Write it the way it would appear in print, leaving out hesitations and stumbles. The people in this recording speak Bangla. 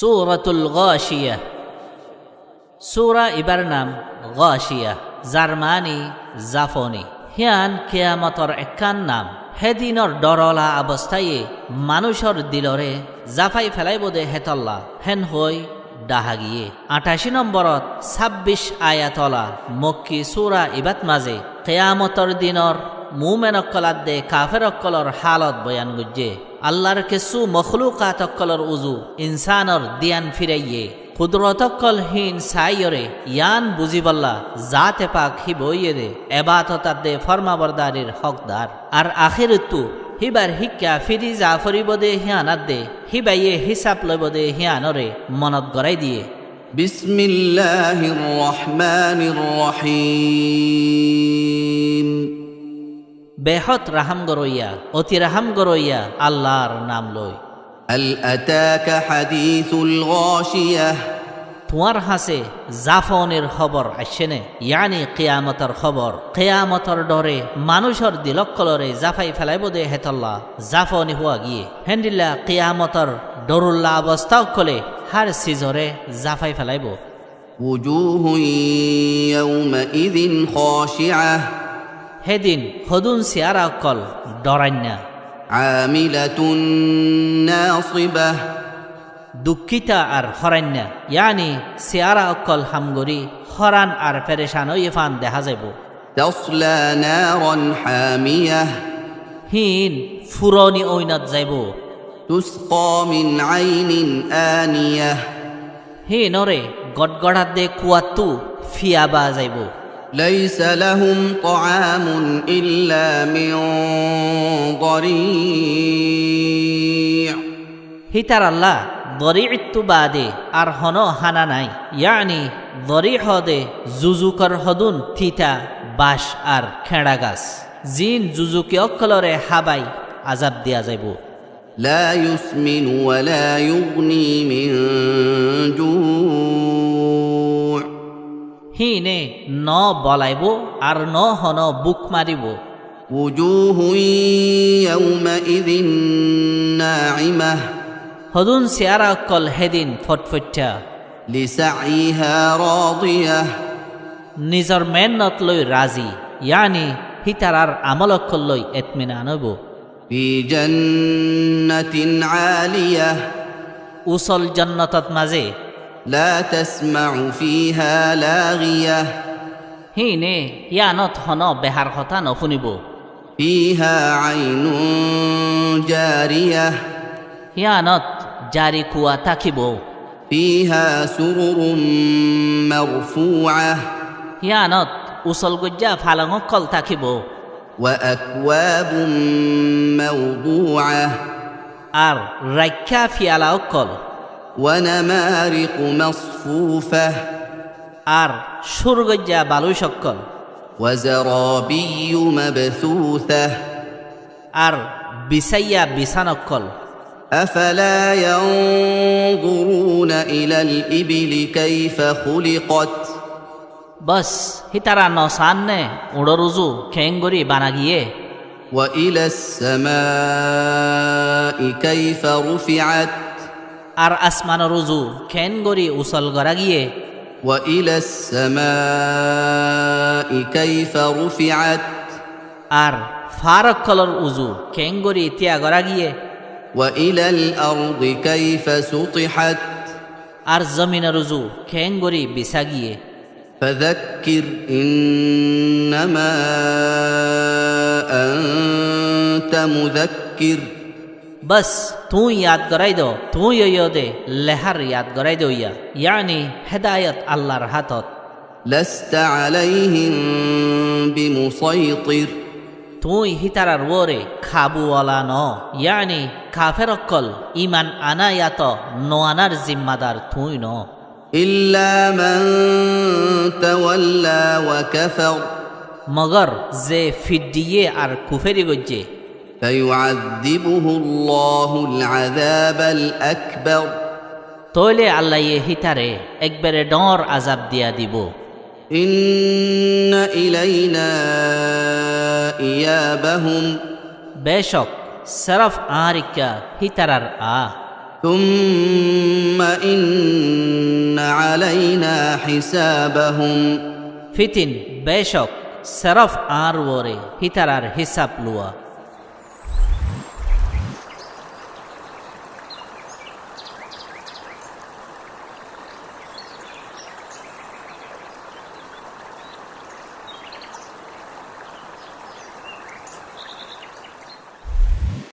সূরাতুল গাশিয়া। সূরা ইবার নাম গাশিয়া, যার মানি জাফনি। হিয়ান কিয়ামতর একান নাম। হেদিনর ডরলা অবস্থায় মানুষর দিলরে জাফাই ফেলাইব দে হেতল্লা হেন হই ডাহা গিয়ে। ৮৮ নম্বরত ২৬ আয়াতলা মক্কি সূরা ইবাত মাঝে কিয়ামতর দিনর মুমেন অক্কলাত দে কাফের অক্কলর হালত বয়ান গুজ্জে। আল্লাহর কিছু মখলুকাত অক্কলর উজু ইনসানর দিয়ান ফিরাইয়ে কুদরতকল হীন সাইয়রে ইয়ান বুঝিবল্লা জাতে পাক হি বইয়ে দে এবাদতাত দে ফরমাবরদারির হকদার। আর আখিরতু হিবার হিক্কা ফিরি যা ফরিব দে হিয়ানাত দে হিবাইয়ে হিসাব লইব দে হিয়ানরে মনত গড়াই দিয়ে। বিসমিল্লাহির রহমানির রহিম। বেহত রাহাম গরইয়া অতি রাহাম গরইয়া আল্লাহর নাম লই। হাল আতাকা হাদিসুল গাশিয়াহ। তোমার হাসে জাফনের খবর আসছেনে, ইয়ানি কিয়ামতর খবর। কিয়ামতর ডরে মানুষের দিলক্কলরে জাফাই ফেলাইব দে হেতল্লা জাফনি হওয়া গিয়ে। হেন্দিল্লা কিয়ামতর ডরুল্লা অবস্থা কলে হার সিজরে জাফাই ফেলাইব। উজুহু ইয়াউমাইযিন খাশিআহ। হেদিন হদুন সিয়ারা অকল ডরান্যা। আমিলাতুন নাসিবাহ। দুঃখিতা আর হরান্যা, ইয়ানি সিয়ারা অকল হামগরি হরান আর পেরেশান ইফান দেখা যাব। তাসলা নারান হামিয়াহ। হিন ফুরনি ওইনত যাইব। তুসকা মিন আইনিন আনিয়াহ। হিনরে গড়গড়াত দে কুয়াতু ফিয়াবা যাইব। ليس لهم طعام إلا من ضريع। হিতার আল্লাহ দরিইত্তু বাদে আর হন হানা নাই, ইয়ানি দরি হদে জুজুকর হদুন থিতা বাস আর খেড়া গাছ জিন জুজুকে অকলরে হাবাই আজাব দিয়া যাইব। لا يسمن ولا يغني من جوع। হিনে ন বলাইব আর ন হন বুক মারিব। وجوه يومئذ ناعمة। হদুন সিয়ারা অকল হেদিন ফটফটা। لسعيها راضية। নিজর মেহনত লই রাজি, ইয়ানি হিতারার আমল অকল লই এতমিনান হইব। في جنة عالية। উসল জন্নতত মাঝে لا تسمع فيها لاغية। হিনে ইয়ানত হন বেহার কথা নশুনিব। فيها عين جارية। হিয়ানত জারি কুয়া থাকিব। فيها سرر مرفوعة। হিয়ানত উসল গজ্জা ফালং কল থাকিব। وأكواب موضوعة। আর রাক্ষা ফিয়ালা অকল। ونمارق مصفوفة। আর সুরগজ্জা বালু সকল। وزرابي مبثوثة। আর বিছাইয়া বিছানকল। أفلا ينظرون إلى الإبل كيف خلقت। বস হিতারা নসান্নে উড়রুজু খেঙ্গরি বানা গিয়ে। وإلى السماء كيف رفعت। আর আসমান রুজু খেনগরি উসল গড়া গিয়ে। وإلى السماء كيف رفعت। আর ফারকলর উজু খেঙ্গরি তিয়া গড়া গিয়ে। وإلى الأرض كيف سطحت। আর জমিনের রুজু খেঙ্গরি বিছা গিয়ে। فذكر إنما أنت مذكر। বস তুই ইয়াদ গড়াই দো, তুই দে লেহার ইয়াদ গড়াই দো ইয়া, ইয়ানি হেদায়ত আল্লাহর হাতত। لست عليهم بمسيطر। তুই হিতারার ওরে খাবুওয়ালা ন, ইয়ানি কাফের অকল ইমান আনায়াত নোয়ানার জিম্মাদার তুই ন। إلا من تولى وكفر। মগর যে ফিডিয়ে আর কুফেরি গজ্জে। فيعذبه الله العذاب الأكبر। তইলে আল্লাহ হিতারে একবারে ডর আজাব দিয়া দিব। إن إلينا إيابهم। বেশক সরফ আরিকা হিতারার আ। ثم إن علينا حسابهم ফিতিন বেশক সরফ আর ওরে হিতারার হিসাব লুয়া